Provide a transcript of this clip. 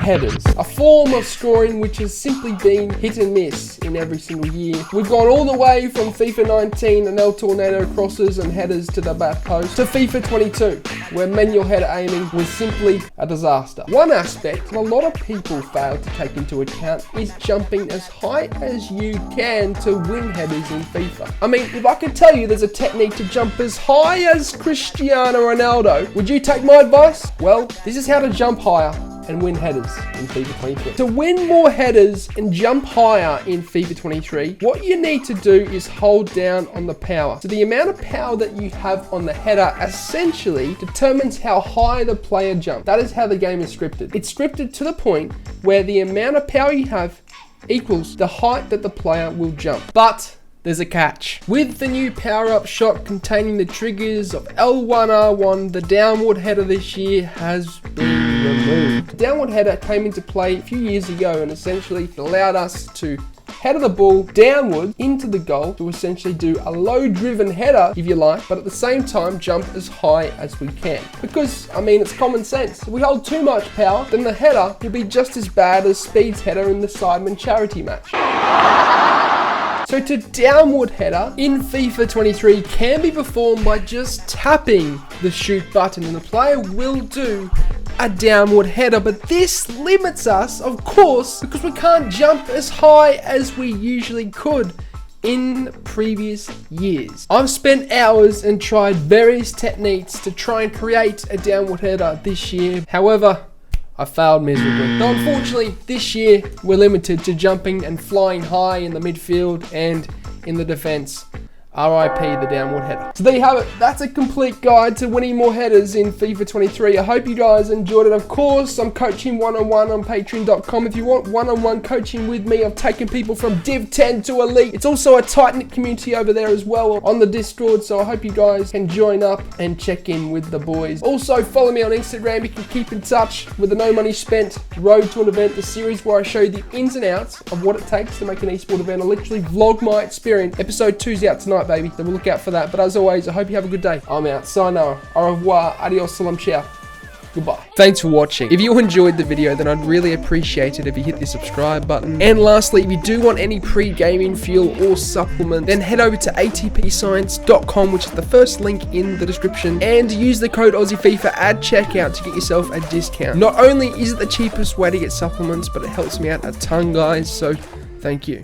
headers, a form of scoring which has simply been hit and miss in every single year. We've gone all the way from FIFA 19 and El Tornado crosses and headers to the back post to FIFA 22, where manual header aiming was simply a disaster. One aspect that a lot of people fail to take into account is jumping as high as you can to win headers in FIFA. I mean, if I could tell you there's a technique to jump as high as Cristiano Ronaldo, would you take my advice? Well, this is how to jump higher and win headers in FIFA 23. To win more headers and jump higher in FIFA 23, what you need to do is hold down on the power. So the amount of power that you have on the header essentially determines how high the player jumps. That is how the game is scripted. It's scripted to the point where the amount of power you have equals the height that the player will jump. But there's a catch. With the new power-up shot containing the triggers of L1R1, the downward header this year has been removed. The downward header came into play a few years ago and essentially allowed us to header the ball downward into the goal to essentially do a low-driven header, if you like, but at the same time jump as high as we can. Because, I mean, it's common sense. If we hold too much power, then the header will be just as bad as Speed's header in the Sidemen charity match. So to downward header in FIFA 23 can be performed by just tapping the shoot button and the player will do a downward header, but this limits us, of course, because we can't jump as high as we usually could in previous years. I've spent hours and tried various techniques to try and create a downward header this year. However, I failed miserably. So unfortunately, this year we're limited to jumping and flying high in the midfield and in the defense. RIP the downward header. So there you have it. That's a complete guide to winning more headers in FIFA 23. I hope you guys enjoyed it. Of course, I'm coaching one-on-one on patreon.com. If you want one-on-one coaching with me, I've taken people from Div 10 to Elite. It's also a tight-knit community over there as well on the Discord, so I hope you guys can join up and check in with the boys. Also, follow me on Instagram. You can keep in touch with the No Money Spent Road to an Event, the series where I show you the ins and outs of what it takes to make an esport event. I literally vlog my experience. Episode 2's out tonight, baby, so we'll look out for that. But as always, I hope you have a good day. I'm out. Sayonara. Au revoir. Adios. Salam. Ciao. Goodbye. Thanks for watching. If you enjoyed the video, then I'd really appreciate it if you hit the subscribe button. And lastly, if you do want any pre-gaming fuel or supplement, then head over to atpscience.com, which is the first link in the description, and use the code AussieFIFA at checkout to get yourself a discount. Not only is it the cheapest way to get supplements, but it helps me out a ton, guys, so thank you.